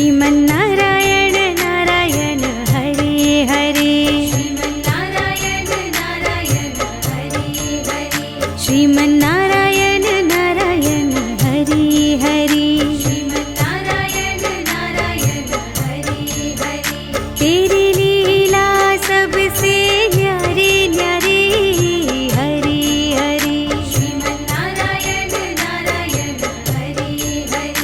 श्रीमन्नारायण नारायण हरे हरे श्रीमन्नारायण नारायण हरे हरे श्रीमन्नारायण नारायण हरे हरे श्रीमन्नारायण नारायण हरे हरे तेरी लीला सबसे न्यारी न्यारी हरे हरे श्रीमन्नारायण नारायण हरे हरे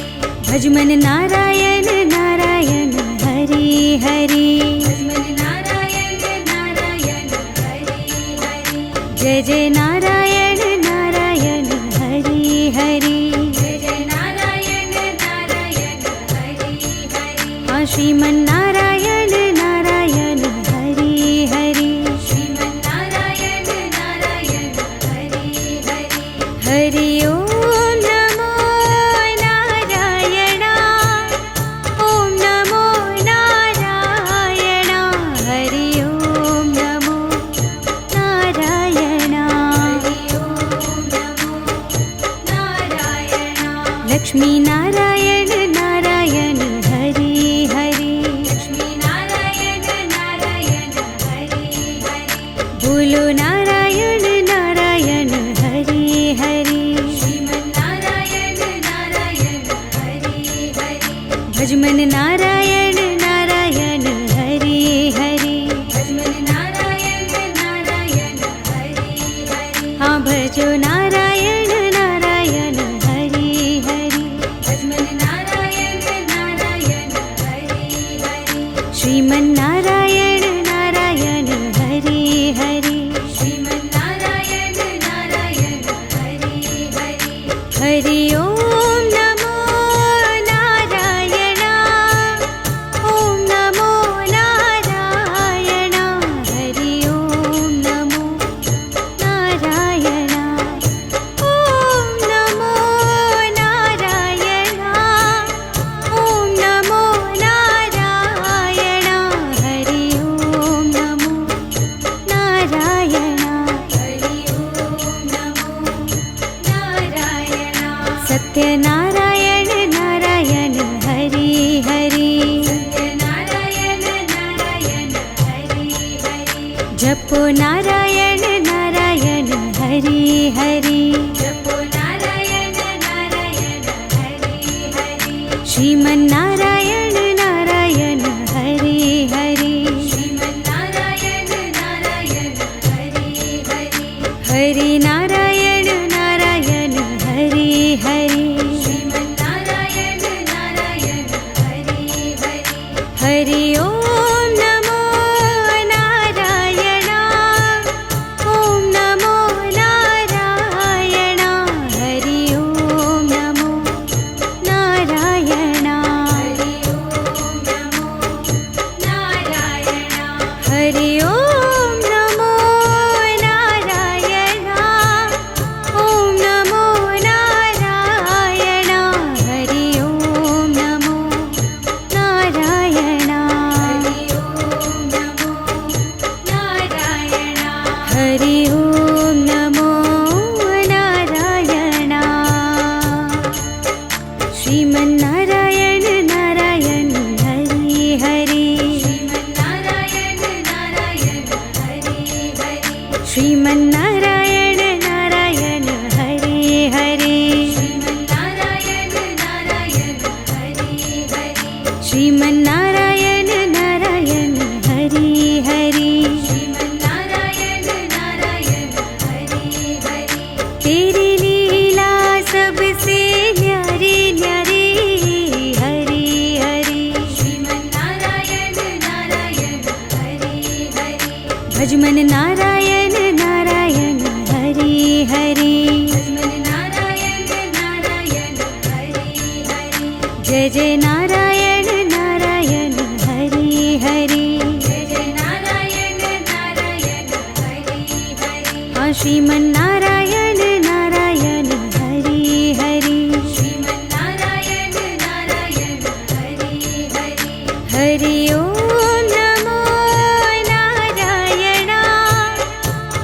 भजमन नारायण नारायण हरे हरे भजमन नारायण नारायण हरे हरे जय जय नारायण नारायण हरे हरे जय जय नारायण नारायण हरे हरे हाँ श्रीमन्नारायण नारायण हरे हरे श्रीमन्नारायण नारायण हरे हरे हरि ओम नमो नारायण ओम नमो नारायण हरि ओम नमो नारायण हरि ओम नमो नारायण लक्ष्मी नारायण नारायण हरे हरे लक्ष्मी नारायण नारायण हरे हरे बोलो नारायण नारायण हरे हरे श्रीमन्नारायण नारायण हरे हरे भजमन नारायण नारायण हरे हरे भजमन नारायण नारायण हरे हरे हाँ भजो नारायण नारायण हरे हरे भजमन नारायण नारायण हरे हरे श्रीमन्नारायण नारायण हरे हरे श्रीमन्नारायण नारायण हरे हरे हरि ओम नमो नारायण ओम नमो नारायण हरि ओम नमो नारायण ओम नमो नारायण ओम नमो नारायण हरि ओम नमो नारायण हरि ओम नमो नारायण सत्यनारायण नारायण हरे हरे सत्यनारायण नारायण हरे हरे जपो नारायण नारायण हरे हरे जपो नारायण नारायण हरे हरे श्रीमन्नारायण नारायण हरे हरे श्रीमन्नारायण नारायण हरे हरे हरि नारायण नारायण हरे हरे श्रीमन्नारायण नारायण हरे हरे हरि ओम नमो नारायण ओम नमो नारायण हरि ओम नमो नारायण हरि ओम नमो नारायण हरि ओम नमो नारायण ओम नमो नारायण हरि ओम नमो नारायण हरि ओम नमो नारायण हरि ओम नमो नारायण श्रीमन्नारायण नारायण हरे हरे श्रीमन्नारायण नारायण हरे हरे श्रीमन्नारायण नारायण हरे हरे श्रीमन्नारायण नारायण हरे हरे श्रीमन्नारायण नारायण हरे हरे श्रीमन्नारायण नारायण हरे हरे तेरी लीला सबसे न्यारी न्यारी हरे हरे श्रीमन्नारायण नारायण हरे हरे भजमन नारायण नारायण हरे हरे भजमन नारायण नारायण हरे हरे जय जय नारायण नारायण हरे हरे जय जय नारायण नारायण हरे हरे हाँ श्रीमन्नारायण नारायण हरे हरे श्रीमन्नारायण नारायण हरे हरे हरि ओम नमो नारायण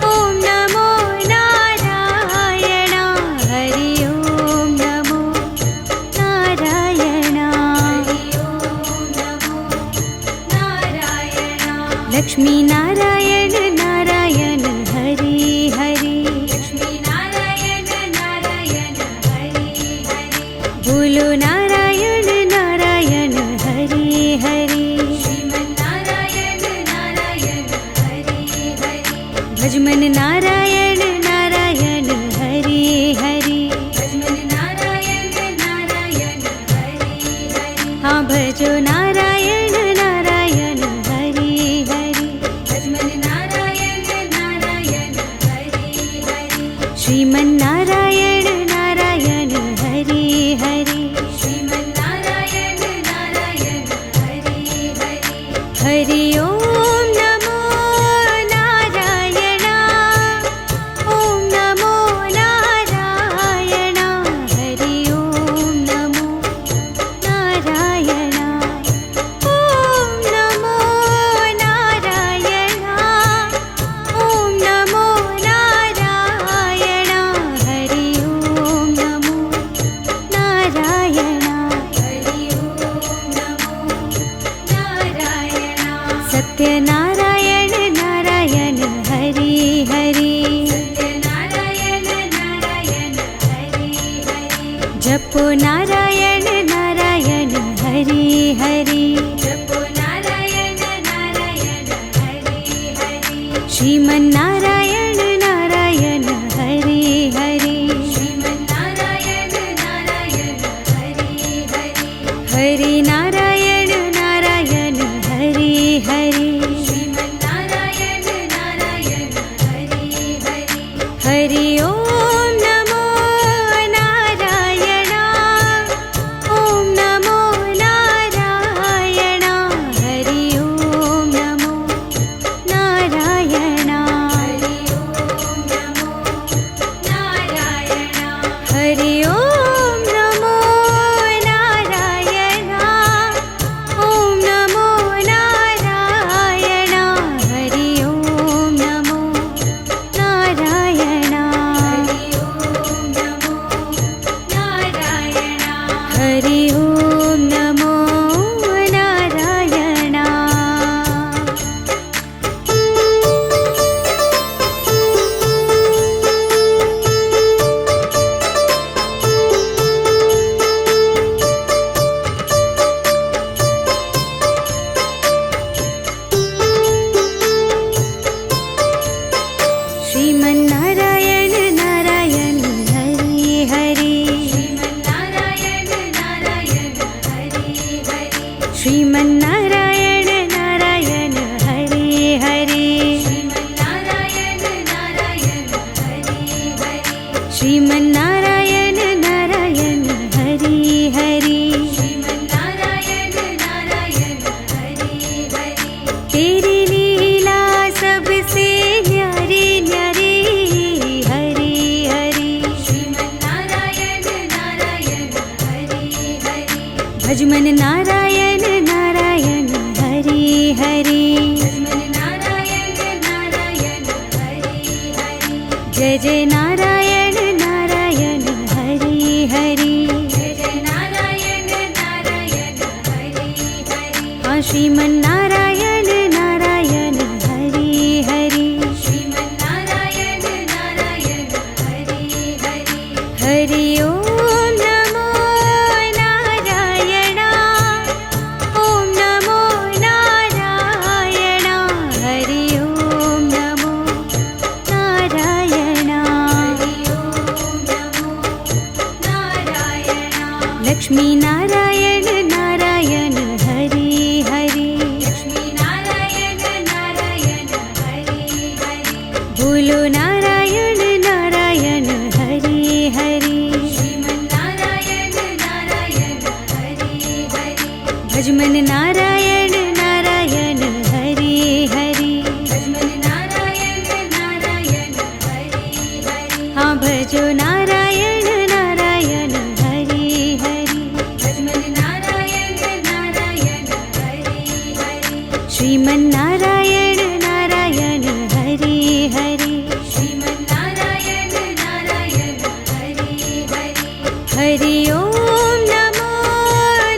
ओम नमो नारायण हरि ओम नमो नारायण हरि ओम लक्ष्मी नारायण नारायण हरि हरि लक्ष्मी नारायण नारायण हरि हरि बोलो नारायण नारायण हरि हरि श्रीमन्नारायण नारायण हरि हरि भजमन नारायण नारायण हरि हरि भजमन नारायण नारायण हरि हरि हाँ भजो नारायण नारायण हरि हरि भजमन नारायण नारायण हरि हरि श्रीमन्नारायण नारायण हरि हरि श्रीमन्नारायण नारायण हरि हरि हरि ओम नमो नारायण ओम नमो नारायण हरि ओम नमो नारायण ओम नमो नारायण ओम नमो नारायण हरि ओम नमो नारायण हरि ओम नमो नारायण सत्यनारायण नारायण हरि हरि सत्यनारायण नारायण हरि हरि जपो नारायण नारायण हरि हरि जपो नारायण नारायण हरि हरि श्रीमन्नारायण नारायण हरि हरि श्रीमन्नारायण नारायण हरि हरि हरि नारायण नारायण हरि हरि श्रीमन्नारायण नारायण हरि हरि हरि ओम नमो नारायण ओम नमो नारायण हरि ओम नमो नारायण हरि ओम नमो नारायण हरि ओम नमो नारायण ओम नमो नारायण हरि ओम नमो नारायण हरि ओम नमो नारायण हरि ओम नमो नारायण श्रीमन्नारायण नारायण हरि हरि श्रीमन्नारायण नारायण हरि हरि श्रीमन्नारायण नारायण हरि हरि श्रीमन्नारायण नारायण हरि हरि श्रीमन्नारायण नारायण हरि हरि श्रीमन्नारायण नारायण हरि हरि तेरी लीला सबसे न्यारी न्यारी हरि हरि श्रीमन्नारायण नारायण हरि हरि भजमन नारायण नारायण हरि हरि भजमन नारायण नारायण हरि हरि जय जय नारायण नारायण हरि हरि जय जय नारायण नारायण हरि हरि हाँ श्रीमन्नारायण नारायण हरि हरि श्रीमन्नारायण नारायण हरि हरि हरि ओम नमो नारायण ओम नमो नारायण हरि ओम नमो नारायण हरि ओम नमो नारायण लक्ष्मी नारायण नारायण हरि हरि लक्ष्मी नारायण नारायण हरि हरि बोलो नारायण नारायण हरि हरि श्रीमन्नारायण नारायण हरि हरि भजमन नारायण नारायण हरि हरि भजमन नारायण नारायण हरि हरि हाँ भजो नारायण नारायण हरि हरि भजमन नारायण नारायण हरि हरि श्रीमन्नारायण नारायण हरि हरि श्रीमन्नारायण नारायण हरि हरि हरि ओम नमो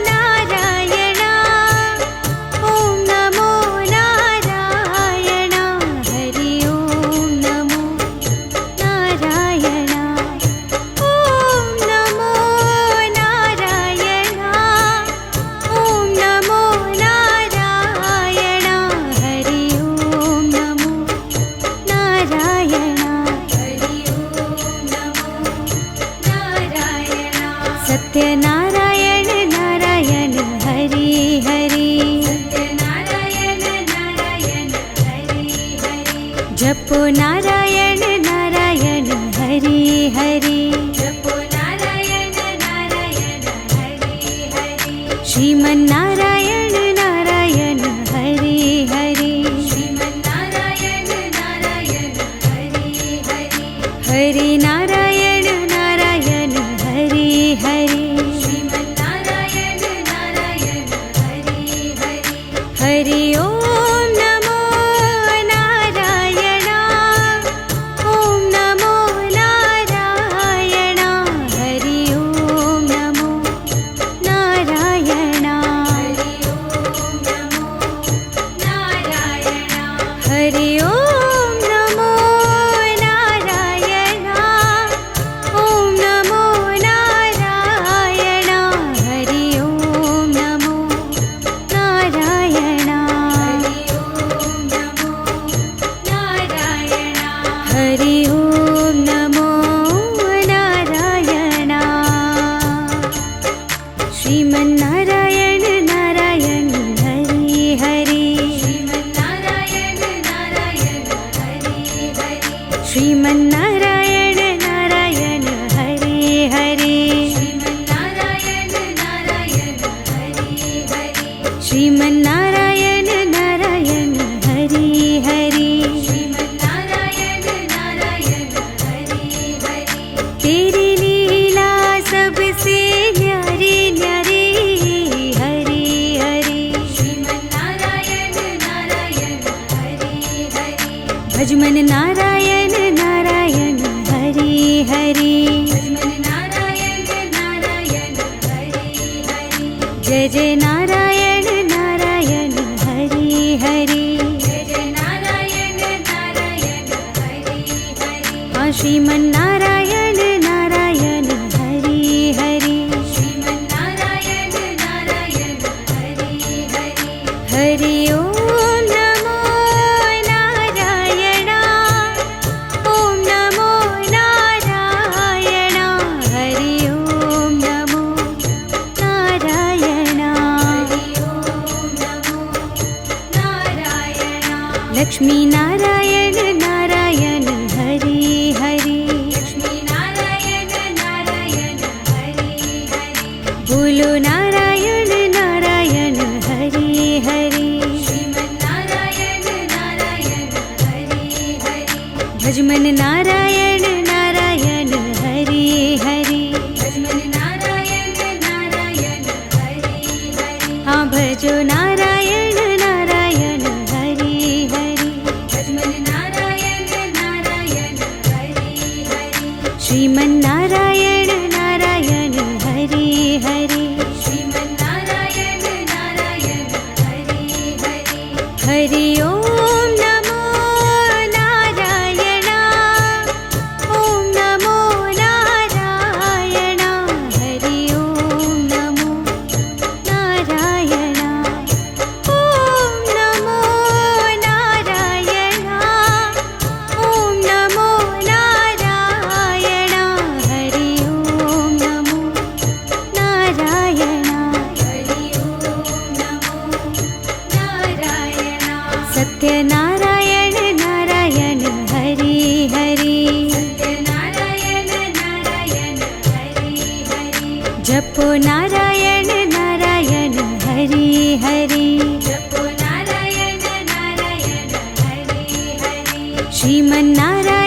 नारायण ओम नमो नारायण जपो नारायण नारायण हरि हरि जपो नारायण नारायण हरि हरि श्रीमन्नारायण नारायण हरि हरि श्रीमन्नारायण नारायण हरि हरि हरि नारायण नारायण हरि हरि श्रीमन्नारायण नारायण हरि हरि हरि ओम नमो नारायण ओम नमो नारायण हरि ओम नमो नारायण हरि ओम नमो नारायण हरि ओम नमो नारायण ओम नमो नारायण हरि ओम नमो नारायण हरि ओम नमो नारायण श्रीमन्नारायण नारायण हरि हरि श्रीमन्नारायण नारायण हरि हरि श्रीमन्नारायण नारायण हरि हरि श्रीमन्नारायण नारायण हरि हरि श्रीमन्नारायण नारायण हरि हरि श्रीमन्नारायण नारायण हरि हरि तेरी लीला सबसे न्यारी न्यारी हरि हरि श्रीमन्नारायण नारायण हरि हरि भजमन नारायण नारायण हरि हरि भजमन नारायण नारायण हरि हरि जय जय नारायण नारायण हरि हरि जय जय नारायण नारायण हरि हरि श्रीमन्नारायण नारायण हरि हरि श्रीमन्नारायण नारायण हरि हरि हरि ओम नमो नारायण ओम नमो नारायण हरि ओम नमो नारायण हरि ओम नमो नारायण लक्ष्मी नारायण नारायण हरि हरि लक्ष्मी नारायण नारायण हरि हरि बोलो नारायण नारायण हरि हरि श्रीमन्नारायण नारायण हरि हरि भजमन नारायण नारायण हरि हरि भजमन नारायण नारायण हरि हरि हाँ भजो नारायण नारायण हरि हरि भजमन नारायण नारायण हरि हरि श्रीमन्नारायण नारायण हरि हरि श्रीमन्नारायण नारायण हरि हरि हरि ओम नमो नारायण ओम नमो नारायण हरि ओम नमो नारायण ओम नमो नारायण ओम नमो नारायण हरि ओम नमो नारायण हरि ओम नमो नारायण सत्यनारायण नारायण हरि हरि सत्यनारायण नारायण हरि हरि जपो नारायण नारायण हरि हरि जपो नारायण नारायण हरि हरि श्रीमन्नारायण